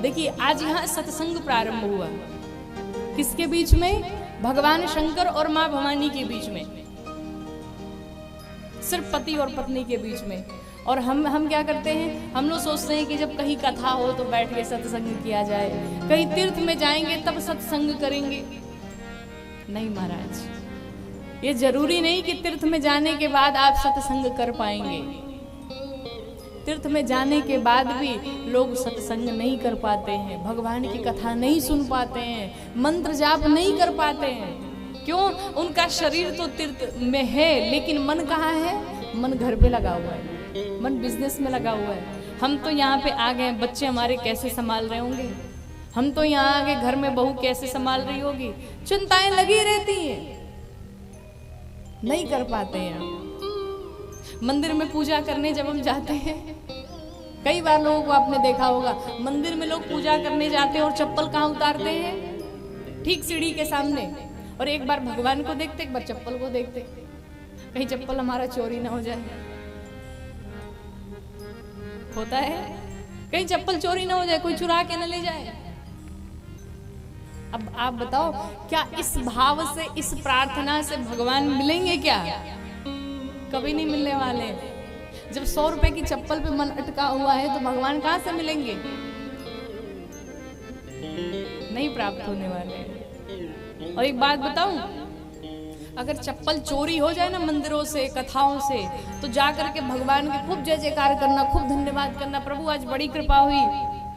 देखिए आज यहाँ सत्संग प्रारंभ हुआ, किसके बीच में? भगवान शंकर और माँ भवानी के बीच में, सिर्फ पति और पत्नी के बीच में। और हम क्या करते हैं? हम लोग सोचते हैं कि जब कहीं कथा हो तो बैठ के सत्संग किया जाए, कहीं तीर्थ में जाएंगे तब सत्संग करेंगे। नहीं महाराज, ये जरूरी नहीं कि तीर्थ में जाने के बाद आप सत्संग कर पाएंगे। तीर्थ में जाने के बाद भी लोग सत्संग नहीं कर पाते हैं, भगवान की कथा नहीं सुन पाते हैं, मंत्र जाप नहीं कर पाते हैं। क्यों? उनका शरीर तो तीर्थ में है लेकिन मन कहाँ है? मन घर पे लगा हुआ है, मन बिजनेस में लगा हुआ है। हम तो यहाँ पे आ गए, बच्चे हमारे कैसे संभाल रहे होंगे, हम तो यहाँ आगे घर में बहू कैसे संभाल रही होगी, चिंताएं लगी रहती हैं, नहीं कर पाते हैं। मंदिर में पूजा करने जब हम जाते हैं, कई बार लोगों को आपने देखा होगा, मंदिर में लोग पूजा करने जाते हैं और चप्पल कहाँ उतारते हैं? ठीक सीढ़ी के सामने। और एक बार भगवान को देखते, एक बार चप्पल को देखते, कहीं चप्पल हमारा चोरी ना हो जाए। होता है, कहीं चप्पल चोरी ना हो जाए, कोई चुरा के ना ले जाए। अब आप बताओ, क्या इस भाव से, इस प्रार्थना से भगवान मिलेंगे क्या? कभी नहीं मिलने वाले। जब 100 रुपए की चप्पल पे मन अटका हुआ है तो भगवान कहां से मिलेंगे? नहीं प्राप्त होने वाले। और एक बात बताऊं, अगर चप्पल चोरी हो जाए ना मंदिरों से, कथाओं से, तो जाकर के भगवान के खूब जय जयकार करना, खूब धन्यवाद करना, प्रभु आज बड़ी कृपा हुई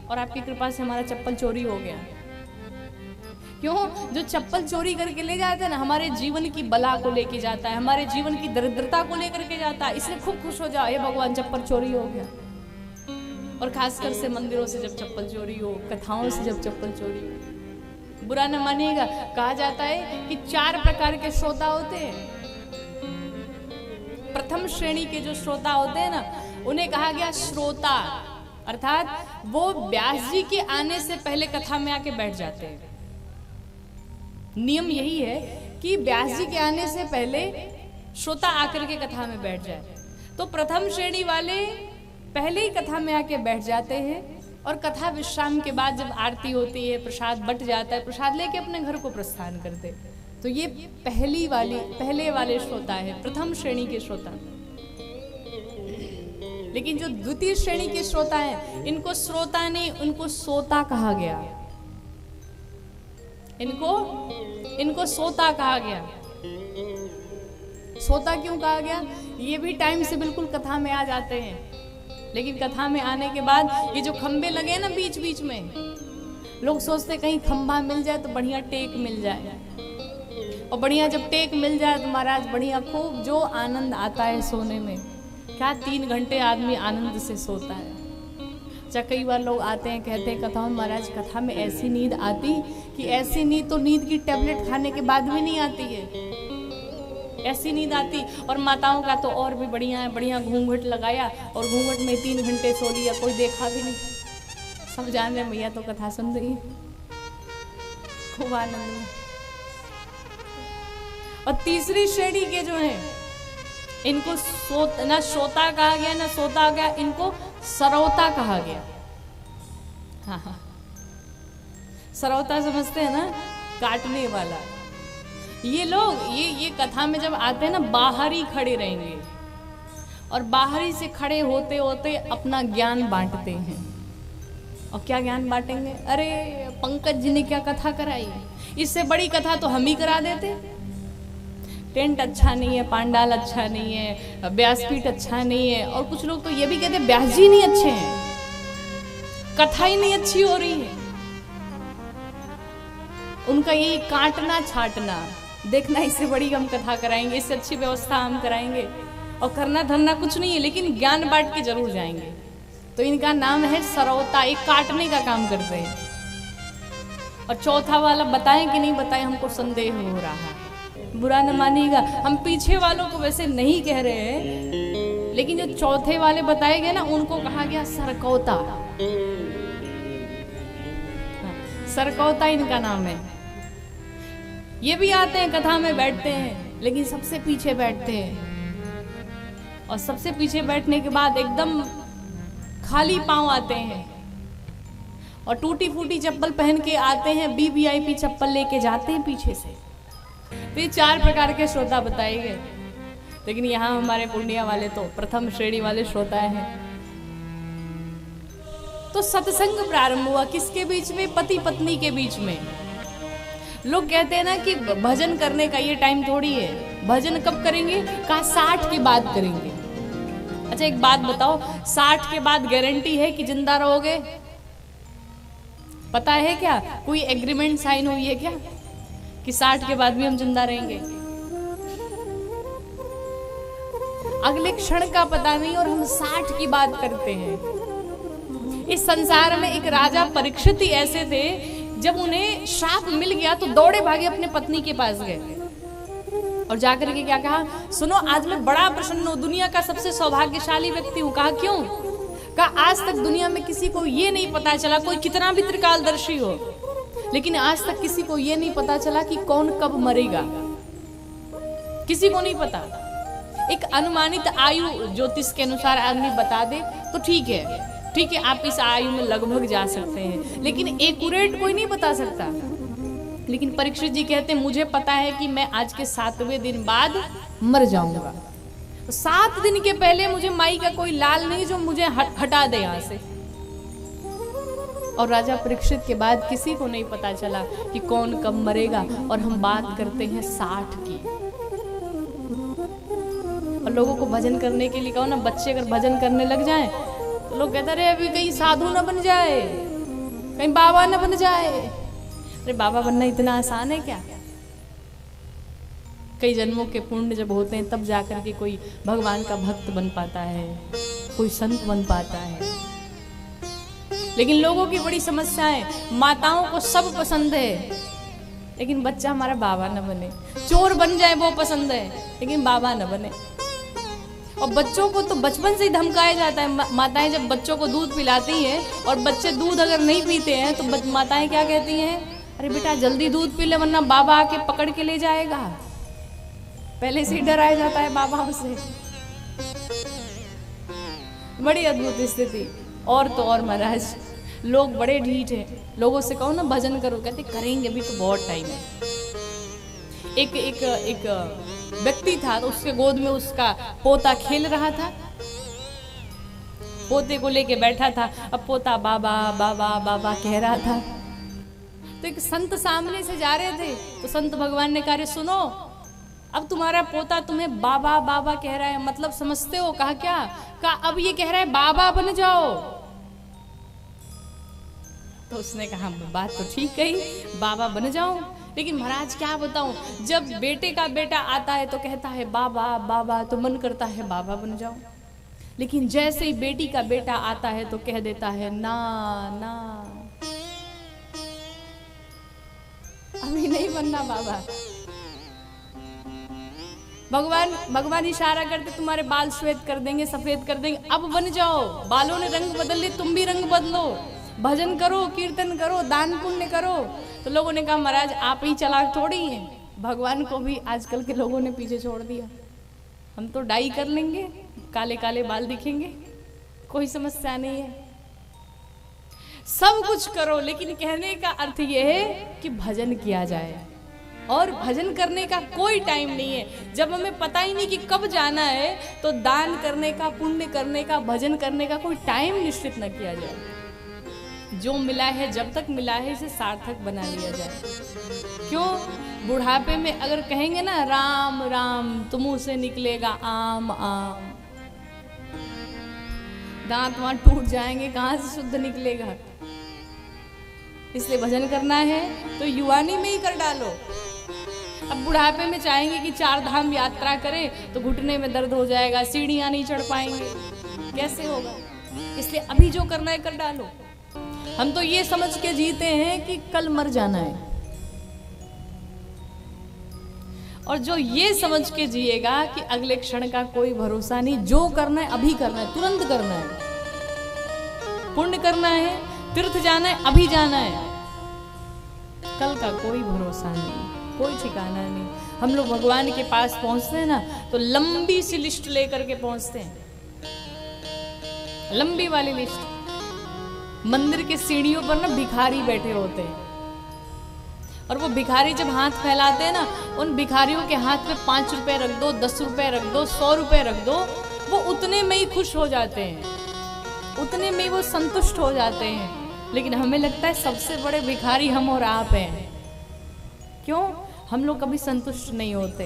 और आपकी कृपा से हमारा चप्पल चोरी हो गया। क्यों? जो चप्पल चोरी करके ले जाता है ना, हमारे जीवन की बला को लेके जाता है, हमारे जीवन की दरिद्रता को लेकर के जाता है। इसलिए खूब खुश हो जाओ, हे भगवान चप्पल चोरी हो गया। और खासकर से मंदिरों से जब चप्पल चोरी हो, कथाओं से जब चप्पल चोरी हो, बुरा न मानिएगा, कहा जाता है कि 4 प्रकार के श्रोता होते हैं। प्रथम श्रेणी के जो श्रोता होते हैं ना, उन्हें कहा गया श्रोता, अर्थात वो व्यास जी के आने से पहले कथा में आके बैठ जाते हैं। नियम यही है कि व्यास जी के आने से पहले श्रोता आकर के कथा में बैठ जाए। तो प्रथम श्रेणी वाले पहले ही कथा में आके बैठ जाते हैं और कथा विश्राम के बाद जब आरती होती है, प्रसाद बट जाता है, प्रसाद लेके अपने घर को प्रस्थान करते। तो ये पहले वाले श्रोता है, प्रथम श्रेणी के श्रोता। लेकिन जो द्वितीय श्रेणी के श्रोता हैं, इनको श्रोता नहीं, उनको सोता कहा गया। इनको सोता कहा गया। सोता क्यों कहा गया? ये भी टाइम से बिल्कुल कथा में आ जाते हैं, लेकिन कथा में आने के बाद ये जो खंबे लगे ना बीच बीच में, लोग सोचते कहीं खंबा मिल जाए तो बढ़िया टेक मिल जाए, और बढ़िया जब टेक मिल जाए तो महाराज बढ़िया खूब जो आनंद आता है सोने में, क्या 3 घंटे आदमी आनंद से सोता है। कई बार लोग आते हैं, कहते हैं कथा में, महाराज कथा में ऐसी नींद आती कि ऐसी नींद तो नींद की टेबलेट खाने के बाद भी नहीं आती है, ऐसी नींद आती। और माताओं का तो और भी बढ़िया है, बढ़िया घूंघट लगाया और घूंघट में 3 घंटे सो लिया, कोई देखा भी नहीं, सब जान रहे भैया तो कथा सुन रही है, खूब आनंद में। और तीसरी श्रेणी के जो है, इनको ना श्रोता कहा गया ना सोता गया, इनको सरौता कहा गया। हाँ, सरौता समझते हैं ना, काटने वाला। ये लोग ये कथा में जब आते हैं ना, बाहर ही खड़े रहेंगे और बाहर ही से खड़े होते होते अपना ज्ञान बांटते हैं। और क्या ज्ञान बांटेंगे? अरे पंकज जी ने क्या कथा कराई, इससे बड़ी कथा तो हम ही करा देते। टेंट अच्छा नहीं है, पांडाल अच्छा नहीं है, व्यासपीठ अच्छा नहीं है, और कुछ लोग तो ये भी कहते हैं व्यास जी नहीं अच्छे हैं, कथा ही नहीं अच्छी हो रही है। उनका यही काटना छाटना, देखना इससे बड़ी हम कथा कराएंगे, इससे अच्छी व्यवस्था हम कराएंगे, और करना धरना कुछ नहीं है, लेकिन ज्ञान बांट के जरूर जाएंगे। तो इनका नाम है सरौता, एक काटने का काम करते हैं। और चौथा वाला बताएं कि नहीं बताएं, हमको संदेह हो रहा है, बुरा न मानिएगा। हम पीछे वालों को वैसे नहीं कह रहे हैं, लेकिन जो चौथे वाले बताए गए ना, उनको कहा गया सरकौता। सरकौता इनका नाम है। ये भी आते हैं कथा में बैठते हैं, लेकिन सबसे पीछे बैठते हैं, और सबसे पीछे बैठने के बाद एकदम खाली पांव आते हैं, और टूटी फूटी चप्पल पहन के आते हैं, वीवीआईपी चप्पल लेके जाते हैं पीछे से। तो ये 4 प्रकार के श्रोता बताए गए। लेकिन यहाँ हमारे पूर्णिया वाले तो प्रथम श्रेणी वाले श्रोता हैं। तो सत्संग प्रारंभ हुआ किसके बीच में? पति पत्नी के बीच में। लोग कहते हैं ना कि भजन करने का ये टाइम थोड़ी है। भजन कब करेंगे? कहा 60 के बाद करेंगे। अच्छा एक बात बताओ, 60 के बाद गारंटी है कि जिंदा रहोगे? पता है क्या? कोई एग्रीमेंट साइन हुई है क्या कि 60 के बाद भी हम जिंदा रहेंगे? अगले क्षण का पता नहीं और हम 60 की बात करते हैं। इस संसार में एक राजा परीक्षित ही ऐसे थे, जब उन्हें श्राप मिल गया तो दौड़े भागे अपने पत्नी के पास गए और जाकर के क्या कहा? सुनो आज मैं बड़ा प्रसन्न हूं, दुनिया का सबसे सौभाग्यशाली व्यक्ति हूं। कहा क्यों? कहा आज तक दुनिया में किसी को ये नहीं पता चला, कोई कितना भी त्रिकालदर्शी हो, लेकिन आज तक किसी को ये नहीं पता चला कि कौन कब मरेगा। किसी को नहीं पता। एक अनुमानित आयु ज्योतिष के अनुसार आदमी बता दे तो ठीक है, ठीक है, आप इस आयु में लगभग जा सकते हैं, लेकिन एक्यूरेट कोई नहीं बता सकता। लेकिन परीक्षित जी कहते हैं मुझे पता है कि मैं आज के 7वें दिन बाद मर जाऊंगा। 7 दिन के पहले मुझे माई का कोई लाल नहीं जो मुझे हटा दे यहाँ से। और राजा परीक्षित के बाद किसी को नहीं पता चला कि कौन कब मरेगा। और हम बात करते हैं 60 की। और लोगों को भजन करने के लिए कहो ना, बच्चे अगर भजन करने लग जाएं तो लोग कहते रहे अभी कहीं साधु न बन जाए, कहीं बाबा न बन जाए। अरे बाबा बनना इतना आसान है क्या? कई जन्मों के पुण्य जब होते हैं तब जाकर के कोई भगवान का भक्त बन पाता है, कोई संत बन पाता है। लेकिन लोगों की बड़ी समस्या है, माताओं को सब पसंद है लेकिन बच्चा हमारा बाबा न बने। चोर बन जाए वो पसंद है लेकिन बाबा न बने। और बच्चों को तो बचपन से ही धमकाया जाता है। माताएं जब बच्चों को दूध पिलाती हैं और बच्चे दूध अगर नहीं पीते हैं तो माताएं क्या कहती हैं? अरे बेटा जल्दी दूध पी ले वरना बाबा आके पकड़ के ले जाएगा। पहले से ही डराया जाता है बाबाओं से। बड़ी अद्भुत स्थिति। और तो और महाराज लोग बड़े ढीठ हैं। लोगों से कहो ना भजन करो, कहते करेंगे अभी तो बहुत टाइम है। एक व्यक्ति था तो उसके गोद में उसका पोता खेल रहा था। पोते को लेके बैठा था। अब पोता बाबा बाबा बाबा कह रहा था। तो एक संत सामने से जा रहे थे तो संत भगवान ने कहा सुनो, अब तुम्हारा पोता तुम्हें बाबा बाबा कह रहा है, मतलब समझते हो? कहा क्या? कहा अब ये कह रहा है बाबा बन जाओ। तो उसने कहा बात तो ठीक कही, बाबा बन जाओ, लेकिन महाराज क्या बताऊं, जब बेटे का बेटा आता है तो कहता है बाबा बाबा, तो मन करता है बाबा बन जाओ। लेकिन जैसे ही बेटी का बेटा आता है तो कह देता है ना ना, अभी नहीं बनना बाबा। भगवान इशारा करते तुम्हारे बाल श्वेत कर देंगे, सफेद कर देंगे, अब बन जाओ। बालों ने रंग बदल ले, तुम भी रंग बदलो, भजन करो, कीर्तन करो, दान पुण्य करो। तो लोगों ने कहा महाराज आप ही चालाक थोड़ी हैं, भगवान को भी आजकल के लोगों ने पीछे छोड़ दिया। हम तो डाई कर लेंगे, काले काले बाल दिखेंगे, कोई समस्या नहीं है। सब कुछ करो, लेकिन कहने का अर्थ यह है कि भजन किया जाए। और भजन करने का कोई टाइम नहीं है। जब हमें पता ही नहीं कि कब जाना है तो दान करने का, पुण्य करने का, भजन करने का कोई टाइम निश्चित न किया जाए। जो मिला है, जब तक मिला है, इसे सार्थक बना लिया जाए। क्यों? बुढ़ापे में अगर कहेंगे ना राम राम तो मुंह से निकलेगा आम आम, दांत वहां टूट जाएंगे, कहां से शुद्ध निकलेगा। इसलिए भजन करना है तो युवानी में ही कर डालो। अब बुढ़ापे में चाहेंगे कि 4 धाम यात्रा करें तो घुटने में दर्द हो जाएगा, सीढ़ियां नहीं चढ़ पाएंगे, कैसे होगा। इसलिए अभी जो करना है कर डालो। हम तो ये समझ के जीते हैं कि कल मर जाना है, और जो ये समझ के जिएगा कि अगले क्षण का कोई भरोसा नहीं, जो करना है अभी करना है, तुरंत करना है। पुण्य करना है, तीर्थ जाना है, अभी जाना है। कल का कोई भरोसा नहीं, कोई ठिकाना नहीं। हम लोग भगवान के पास पहुंचते हैं ना तो लंबी सी लिस्ट लेकर के पहुंचते हैं, लंबी वाली लिस्ट। मंदिर के सीढ़ियों पर ना भिखारी बैठे होते हैं, और वो भिखारी जब हाथ फैलाते हैं ना, उन भिखारियों के हाथ में 5 रुपए रख दो, 10 रुपए रख दो, 100 रुपए रख दो, वो उतने में ही खुश हो जाते हैं, उतने में ही वो संतुष्ट हो जाते हैं। लेकिन हमें लगता है सबसे बड़े भिखारी हम और आप हैं। क्यों? हम लोग कभी संतुष्ट नहीं होते।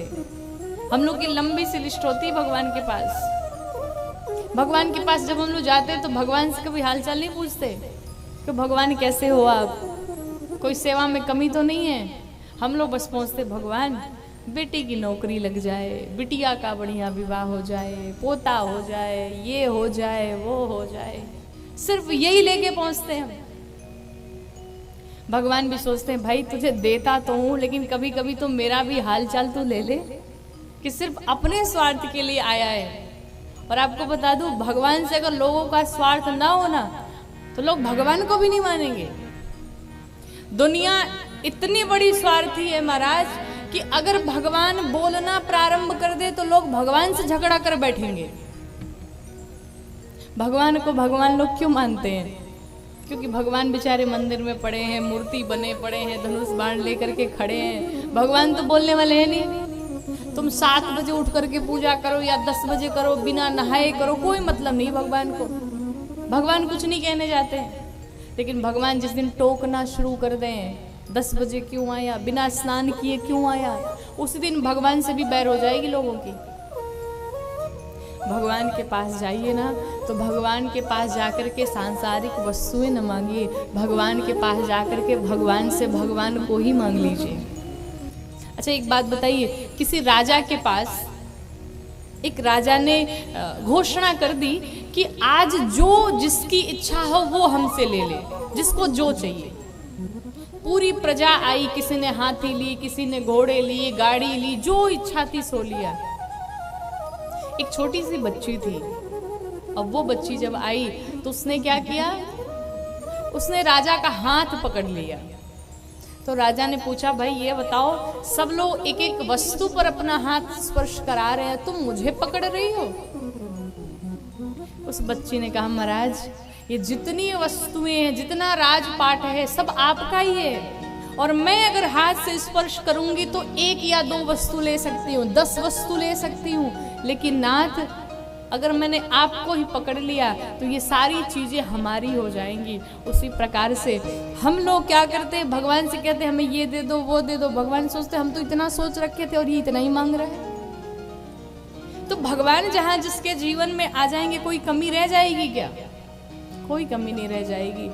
हम लोग की लंबी सी लिस्ट होती है भगवान के पास। भगवान के पास जब हम लोग जाते हैं तो भगवान से कभी हालचाल नहीं पूछते कि भगवान कैसे हो आप, कोई सेवा में कमी तो नहीं है। हम लोग बस पहुँचते, भगवान बेटी की नौकरी लग जाए, बिटिया का बढ़िया विवाह हो जाए, पोता हो जाए, ये हो जाए, वो हो जाए, सिर्फ यही लेके पहुँचते हैं हम। भगवान भी सोचते हैं भाई तुझे देता तो हूँ, लेकिन कभी कभी तो मेरा भी हाल चाल तो ले ले, कि सिर्फ अपने स्वार्थ के लिए आया है। और आपको बता दूं, भगवान से अगर लोगों का स्वार्थ ना होना तो लोग भगवान को भी नहीं मानेंगे। दुनिया इतनी बड़ी स्वार्थी है महाराज कि अगर भगवान बोलना प्रारंभ कर दे तो लोग भगवान से झगड़ा कर बैठेंगे। भगवान को भगवान लोग क्यों मानते हैं? क्योंकि भगवान बेचारे मंदिर में पड़े हैं, मूर्ति बने पड़े हैं, धनुष बाण लेकर के खड़े हैं। भगवान तो बोलने वाले हैं नहीं। तुम 7 बजे उठ करके पूजा करो या 10 बजे करो, बिना नहाए करो, कोई मतलब नहीं भगवान को। भगवान कुछ नहीं कहने जाते हैं। लेकिन भगवान जिस दिन टोकना शुरू कर दें, 10 बजे क्यों आया, बिना स्नान किए क्यों आया, उसी दिन भगवान से भी बैर हो जाएगी लोगों की। भगवान के पास जाइए ना, तो भगवान के पास जाकर के सांसारिक वस्तुएं न मांगिए, भगवान के पास जाकर के भगवान से भगवान को ही मांग लीजिए। अच्छा एक बात बताइए, किसी राजा के पास एक राजा ने घोषणा कर दी कि आज जो जिसकी इच्छा हो वो हमसे ले ले, जिसको जो चाहिए। पूरी प्रजा आई, किसी ने हाथी ली, किसी ने घोड़े लिए, गाड़ी ली, जो इच्छा थी सो लिया। एक छोटी सी बच्ची थी, अब वो बच्ची जब आई तो उसने क्या किया, उसने राजा का हाथ पकड़ लिया। तो राजा ने पूछा, भाई ये बताओ, सब लोग एक एक वस्तु पर अपना हाथ स्पर्श करा रहे हैं, तुम मुझे पकड़ रही हो? उस बच्ची ने कहा, महाराज ये जितनी वस्तुएं हैं, जितना राजपाट है, सब आपका ही है, और मैं अगर हाथ से स्पर्श करूंगी तो 1 या 2 वस्तु ले सकती हूँ, 10 वस्तु ले सकती हूँ, लेकिन नाथ अगर मैंने आपको ही पकड़ लिया तो ये सारी चीजें हमारी हो जाएंगी। उसी प्रकार से हम लोग क्या करते हैं, भगवान से कहते हैं हमें ये दे दो, वो दे दो। भगवान सोचते हम तो इतना सोच रखे थे और ये इतना ही मांग रहे हैं। तो भगवान जहां जिसके जीवन में आ जाएंगे, कोई कमी रह जाएगी क्या? कोई कमी नहीं रह जाएगी।